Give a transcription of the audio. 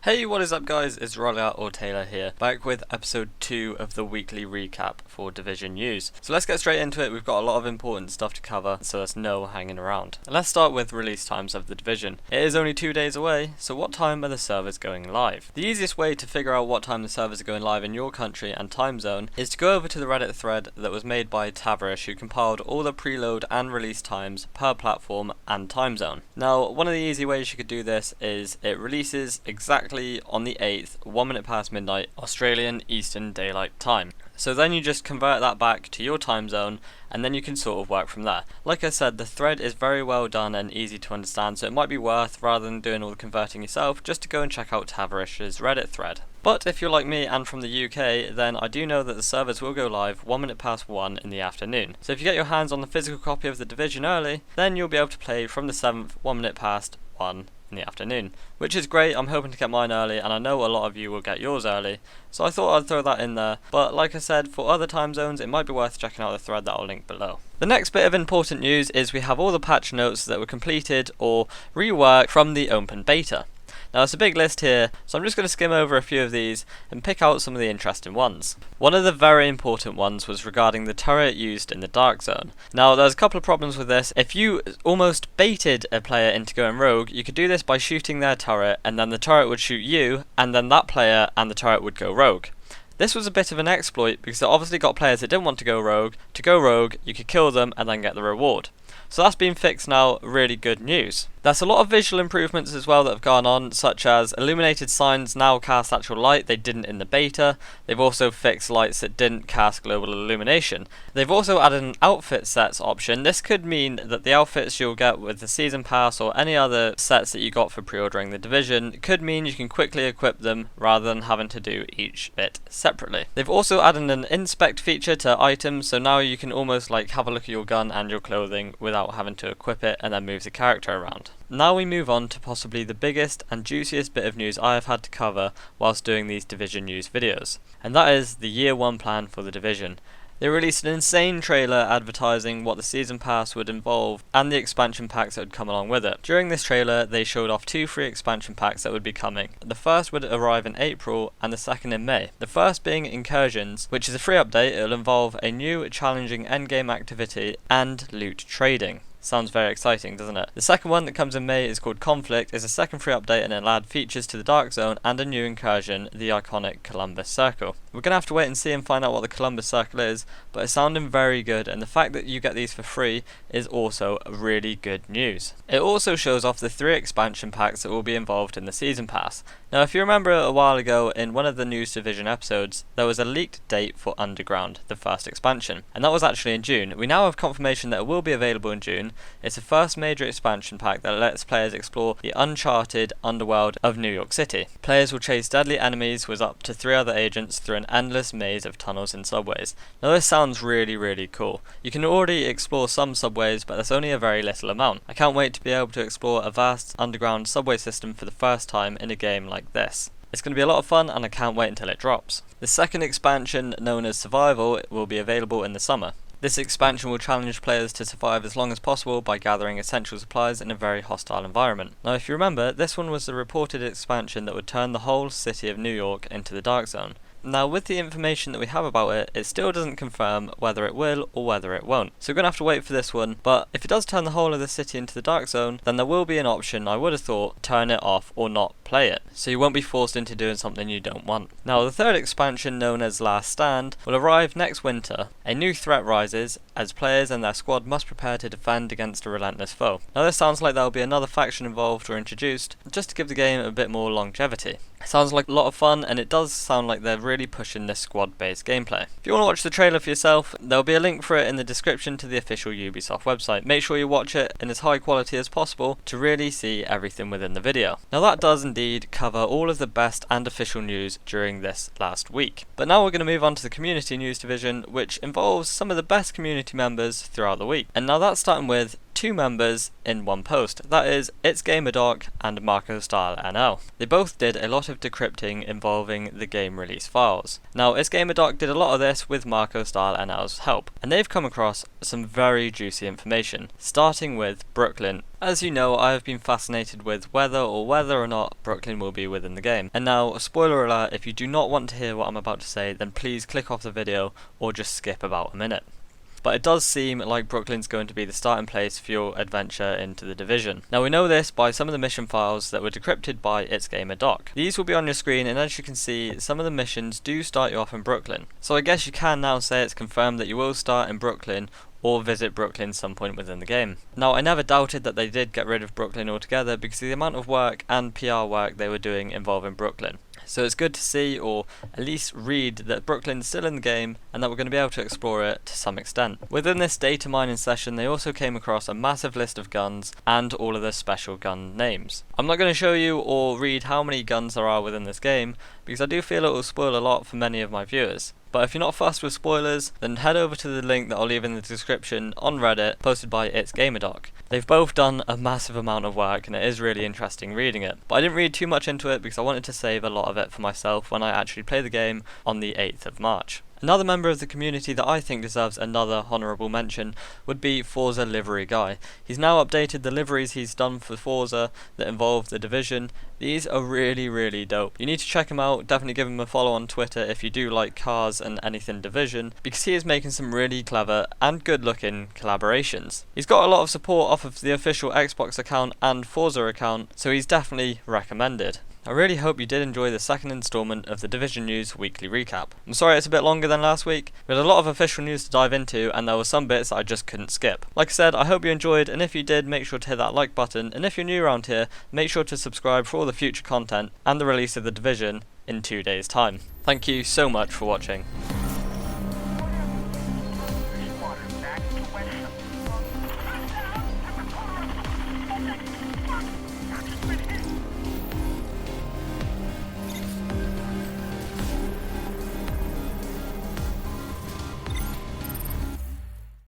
Hey, what is up guys, it's Roller or Taylor here, back with episode 2 of the weekly recap for Division news. So let's get straight into it. We've got a lot of important stuff to cover, so there's no hanging around. And let's start with release times of the Division. It is only 2 days away, so what time are the servers going live? The easiest way to figure out what time the servers are going live in your country and time zone is to go over to the Reddit thread that was made by Tavarish, who compiled all the preload and release times per platform and time zone. Now, one of the easy ways you could do this is it releases exactly on the 8th, 1 minute past midnight, Australian Eastern Daylight Time. So then you just convert that back to your time zone, and then you can sort of work from there. Like I said, the thread is very well done and easy to understand, so it might be worth, rather than doing all the converting yourself, just to go and check out Tavarish's Reddit thread. But if you're like me and from the UK, then I do know that the servers will go live 1 minute past 1 in the afternoon. So if you get your hands on the physical copy of the Division early, then you'll be able to play from the 7th, 1 minute past 1 in the afternoon, which is great. I'm hoping to get mine early, and I know a lot of you will get yours early, so I thought I'd throw that in there. But like I said, for other time zones it might be worth checking out the thread that I'll link below. The next bit of important news is we have all the patch notes that were completed or reworked from the open beta. Now it's a big list here, so I'm just going to skim over a few of these and pick out some of the interesting ones. One of the very important ones was regarding the turret used in the Dark Zone. Now there's a couple of problems with this. If you almost baited a player into going rogue, you could do this by shooting their turret, and then the turret would shoot you, and then that player and the turret would go rogue. This was a bit of an exploit because it obviously got players that didn't want to go rogue. To go rogue, you could kill them and then get the reward. So that's been fixed now, really good news. There's a lot of visual improvements as well that have gone on, such as illuminated signs now cast actual light, they didn't in the beta. They've also fixed lights that didn't cast global illumination. They've also added an outfit sets option. This could mean that the outfits you'll get with the season pass or any other sets that you got for pre-ordering the Division could mean you can quickly equip them rather than having to do each bit separately. They've also added an inspect feature to items, so now you can almost like have a look at your gun and your clothing without having to equip it and then move the character around. Now we move on to possibly the biggest and juiciest bit of news I have had to cover whilst doing these Division news videos, and that is the year 1 plan for the Division. They released an insane trailer advertising what the season pass would involve and the expansion packs that would come along with it. During this trailer they showed off 2 free expansion packs that would be coming. The first would arrive in April and the second in May. The first being Incursions, which is a free update. It will involve a new challenging endgame activity and loot trading. Sounds very exciting, doesn't it? The second one that comes in May is called Conflict. It's a second free update and it'll add features to the Dark Zone and a new incursion, the iconic Columbus Circle. We're going to have to wait and see and find out what the Columbus Circle is, but it's sounding very good, and the fact that you get these for free is also really good news. It also shows off the 3 expansion packs that will be involved in the season pass. Now if you remember a while ago in one of the News Division episodes, there was a leaked date for Underground, the first expansion, and that was actually in June. We now have confirmation that it will be available in June. It's the first major expansion pack that lets players explore the uncharted underworld of New York City. Players will chase deadly enemies with up to 3 other agents through an endless maze of tunnels and subways. Now this sounds really cool. You can already explore some subways, but that's only a very little amount. I can't wait to be able to explore a vast underground subway system for the first time in a game like this. It's going to be a lot of fun and I can't wait until it drops. The second expansion, known as Survival, will be available in the summer. This expansion will challenge players to survive as long as possible by gathering essential supplies in a very hostile environment. Now if you remember, this one was the reported expansion that would turn the whole city of New York into the Dark Zone. Now with the information that we have about it, it still doesn't confirm whether it will or whether it won't. So we're going to have to wait for this one, but if it does turn the whole of the city into the Dark Zone, then there will be an option, I would have thought, turn it off or not play it. So you won't be forced into doing something you don't want. Now the third expansion, known as Last Stand, will arrive next winter. A new threat rises as players and their squad must prepare to defend against a relentless foe. Now this sounds like there will be another faction involved or introduced, just to give the game a bit more longevity. It sounds like a lot of fun, and it does sound like they're really pushing this squad-based gameplay. If you want to watch the trailer for yourself, there'll be a link for it in the description to the official Ubisoft website. Make sure you watch it in as high quality as possible to really see everything within the video. Now that does indeed cover all of the best and official news during this last week. But now we're going to move on to the community news division, which involves some of the best community members throughout the week. And now that's starting with two members in one post, that is itsgamerdoc and MarcoStyleNL. They both did a lot of decrypting involving the game release files. Now itsgamerdoc did a lot of this with MarcoStyleNL's help, and they've come across some very juicy information, starting with Brooklyn. As you know, I have been fascinated with whether or not Brooklyn will be within the game. And now, spoiler alert, if you do not want to hear what I'm about to say, then please click off the video or just skip about a minute. But it does seem like Brooklyn's going to be the starting place for your adventure into the Division. Now we know this by some of the mission files that were decrypted by itsgamerdoc. These will be on your screen, and as you can see, some of the missions do start you off in Brooklyn. So I guess you can now say it's confirmed that you will start in Brooklyn or visit Brooklyn some point within the game. Now I never doubted that they did get rid of Brooklyn altogether because of the amount of work and PR work they were doing involving Brooklyn. So it's good to see, or at least read, that Brooklyn's still in the game and that we're going to be able to explore it to some extent. Within this data mining session, they also came across a massive list of guns and all of the special gun names. I'm not going to show you or read how many guns there are within this game because I do feel it will spoil a lot for many of my viewers. But if you're not fussed with spoilers, then head over to the link that I'll leave in the description on Reddit, posted by itsgamerdoc. They've both done a massive amount of work and it is really interesting reading it. But I didn't read too much into it because I wanted to save a lot of it for myself when I actually play the game on the 8th of March. Another member of the community that I think deserves another honourable mention would be Forza Livery Guy. He's now updated the liveries he's done for Forza that involve the Division. These are really dope. You need to check him out, definitely give him a follow on Twitter if you do like cars and anything Division, because he is making some really clever and good looking collaborations. He's got a lot of support off of the official Xbox account and Forza account, so he's definitely recommended. I really hope you did enjoy the second installment of the Division News Weekly Recap. I'm sorry it's a bit longer than last week. We had a lot of official news to dive into and there were some bits that I just couldn't skip. Like I said, I hope you enjoyed, and if you did, make sure to hit that like button, and if you're new around here, make sure to subscribe for all the future content and the release of the Division in 2 days' time. Thank you so much for watching.